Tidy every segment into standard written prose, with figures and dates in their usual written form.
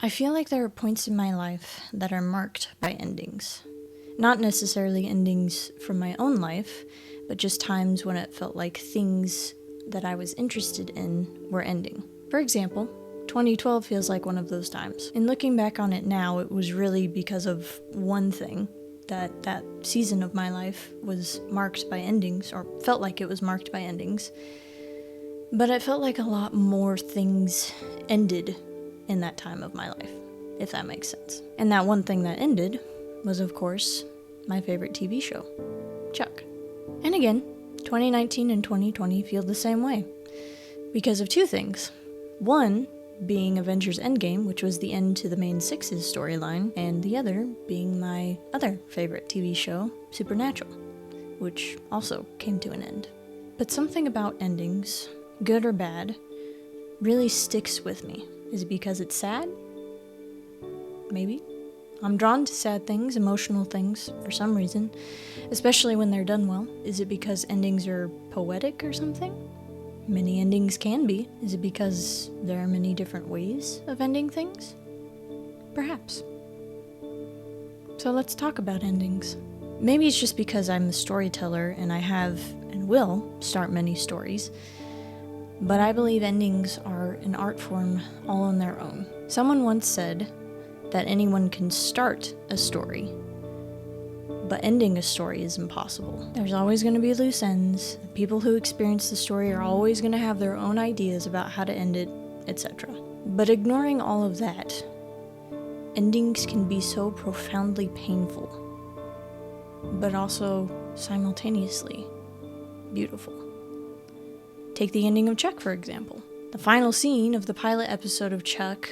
I feel like there are points in my life that are marked by endings. Not necessarily endings from my own life, but just times when it felt like things that I was interested in were ending. For example, 2012 feels like one of those times. In looking back on it now, it was really because of one thing, that season of my life was marked by endings, or felt like it was marked by endings. But it felt like a lot more things ended in that time of my life, if that makes sense. And that one thing that ended was, of course, my favorite TV show, Chuck. And again, 2019 and 2020 feel the same way, because of two things. One being Avengers Endgame, which was the end to the main Six's storyline, and the other being my other favorite TV show, Supernatural, which also came to an end. But something about endings, good or bad, really sticks with me. Is it because it's sad? Maybe. I'm drawn to sad things, emotional things, for some reason, especially when they're done well. Is it because endings are poetic or something? Many endings can be. Is it because there are many different ways of ending things? Perhaps. So let's talk about endings. Maybe it's just because I'm the storyteller and I have and will start many stories, but I believe endings are an art form all on their own. Someone once said that anyone can start a story, but ending a story is impossible. There's always going to be loose ends. The people who experience the story are always going to have their own ideas about how to end it, etc. But ignoring all of that, endings can be so profoundly painful, but also simultaneously beautiful. Take the ending of Chuck, for example. The final scene of the pilot episode of Chuck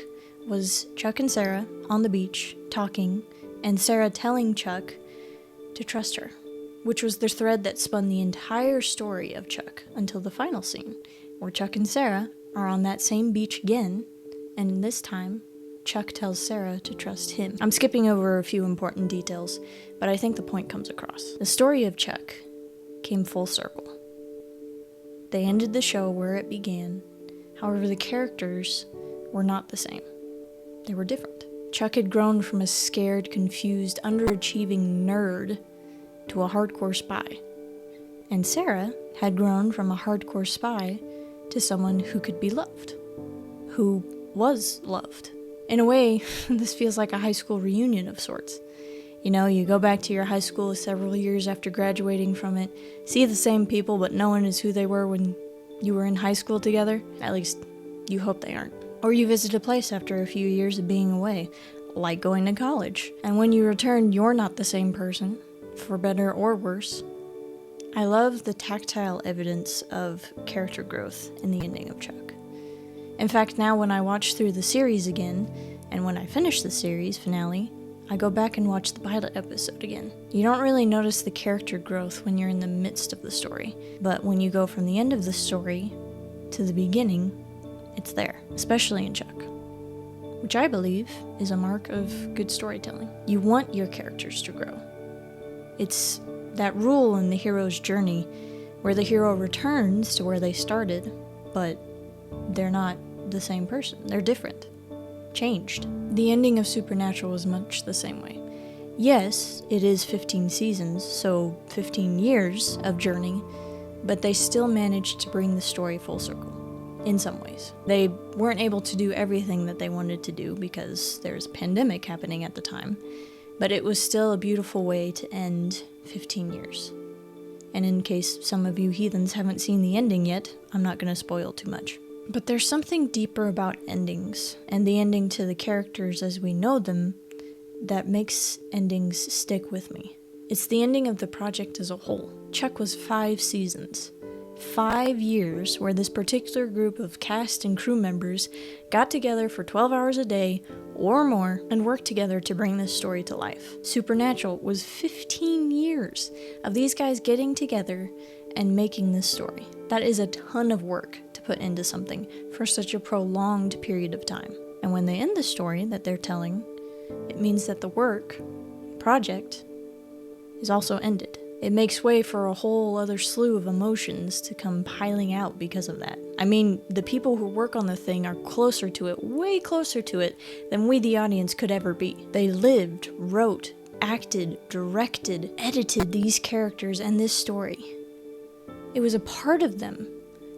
was Chuck and Sarah on the beach talking, and Sarah telling Chuck to trust her, which was the thread that spun the entire story of Chuck until the final scene, where Chuck and Sarah are on that same beach again, and this time, Chuck tells Sarah to trust him. I'm skipping over a few important details, but I think the point comes across. The story of Chuck came full circle. They ended the show where it began. However, the characters were not the same. They were different. Chuck had grown from a scared, confused, underachieving nerd to a hardcore spy. And Sarah had grown from a hardcore spy to someone who could be loved. Who was loved. In a way, this feels like a high school reunion of sorts. You know, you go back to your high school several years after graduating from it, see the same people, but no one is who they were when you were in high school together. At least, you hope they aren't. Or you visit a place after a few years of being away, like going to college. And when you return, you're not the same person, for better or worse. I love the tactile evidence of character growth in the ending of Chuck. In fact, now when I watch through the series again, and when I finish the series finale, I go back and watch the pilot episode again. You don't really notice the character growth when you're in the midst of the story, but when you go from the end of the story to the beginning, it's there, especially in Chuck, which I believe is a mark of good storytelling. You want your characters to grow. It's that rule in the hero's journey where the hero returns to where they started, but they're not the same person. They're different. Changed. The ending of Supernatural was much the same way. Yes, it is 15 seasons, so 15 years of journey, but they still managed to bring the story full circle, in some ways. They weren't able to do everything that they wanted to do because there's a pandemic happening at the time, but it was still a beautiful way to end 15 years. And in case some of you heathens haven't seen the ending yet, I'm not going to spoil too much. But there's something deeper about endings, and the ending to the characters as we know them, that makes endings stick with me. It's the ending of the project as a whole. Chuck was 5 seasons. 5 years where this particular group of cast and crew members got together for 12 hours a day or more and worked together to bring this story to life. Supernatural was 15 years of these guys getting together and making this story. That is a ton of work to put into something for such a prolonged period of time. And when they end the story that they're telling, it means that the project, is also ended. it makes way for a whole other slew of emotions to come piling out because of that. I mean, the people who work on the thing are closer to it, way closer to it, than we, the audience, could ever be. They lived, wrote, acted, directed, edited these characters and this story. It was a part of them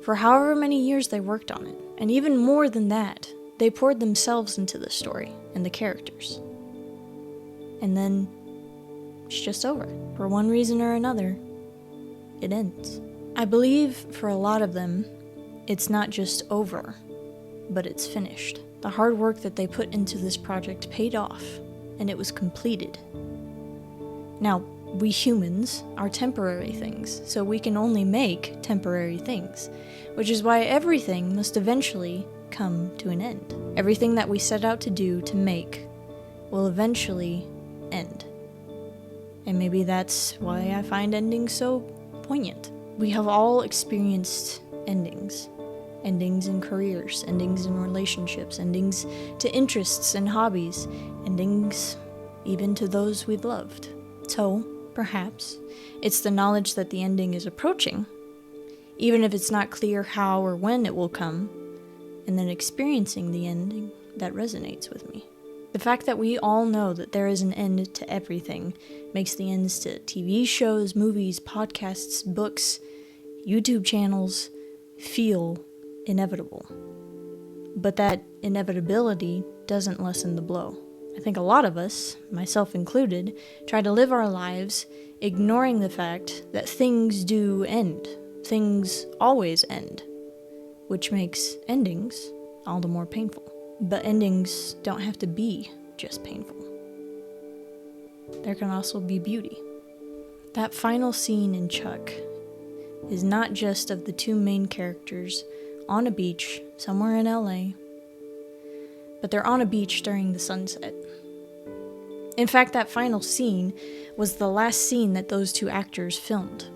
for however many years they worked on it. And even more than that, they poured themselves into the story and the characters. And then it's just over. For one reason or another, it ends. I believe for a lot of them, it's not just over, but it's finished. The hard work that they put into this project paid off, and it was completed. Now, we humans are temporary things, so we can only make temporary things, which is why everything must eventually come to an end. Everything that we set out to do, to make, will eventually end. And maybe that's why I find endings so poignant. We have all experienced endings. Endings in careers, endings in relationships, endings to interests and hobbies, endings even to those we've loved. So, perhaps, it's the knowledge that the ending is approaching, even if it's not clear how or when it will come, and then experiencing the ending that resonates with me. The fact that we all know that there is an end to everything makes the ends to TV shows, movies, podcasts, books, YouTube channels feel inevitable. But that inevitability doesn't lessen the blow. I think a lot of us, myself included, try to live our lives ignoring the fact that things do end. Things always end, which makes endings all the more painful. But endings don't have to be just painful. There can also be beauty. That final scene in Chuck is not just of the two main characters on a beach somewhere in LA, but they're on a beach during the sunset. In fact, that final scene was the last scene that those two actors filmed.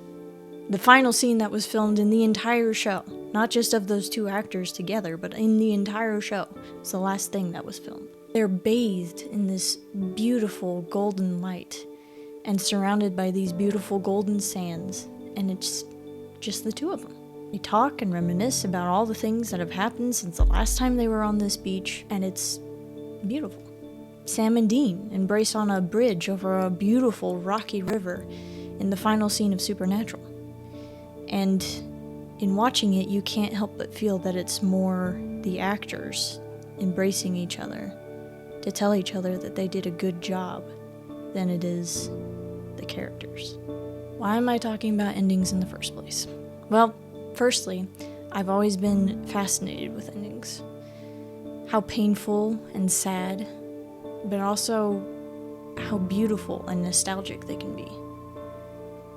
The final scene that was filmed in the entire show, not just of those two actors together, but in the entire show. It's the last thing that was filmed. They're bathed in this beautiful golden light and surrounded by these beautiful golden sands, and it's just the two of them. They talk and reminisce about all the things that have happened since the last time they were on this beach, and it's beautiful. Sam and Dean embrace on a bridge over a beautiful rocky river in the final scene of Supernatural. And in watching it, you can't help but feel that it's more the actors embracing each other to tell each other that they did a good job than it is the characters. Why am I talking about endings in the first place? Well, firstly, I've always been fascinated with endings. How painful and sad, but also how beautiful and nostalgic they can be.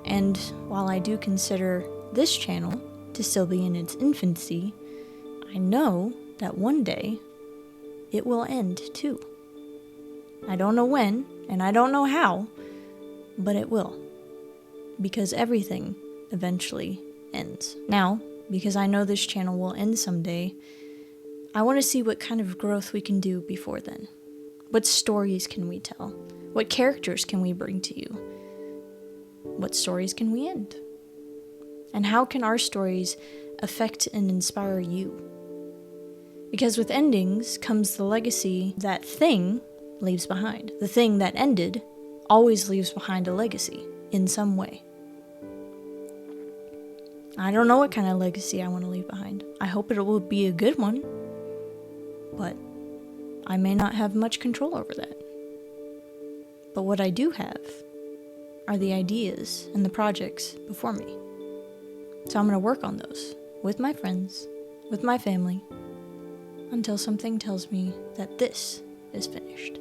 And while I do consider this channel to still be in its infancy, I know that one day it will end too. I don't know when, and I don't know how, but it will. Because everything eventually ends. Now, because I know this channel will end someday, I want to see what kind of growth we can do before then. What stories can we tell? What characters can we bring to you? What stories can we end? And how can our stories affect and inspire you? Because with endings comes the legacy that thing leaves behind. The thing that ended always leaves behind a legacy in some way. I don't know what kind of legacy I want to leave behind. I hope it will be a good one, but I may not have much control over that. But what I do have are the ideas and the projects before me. So I'm going to work on those with my friends, with my family, until something tells me that this is finished.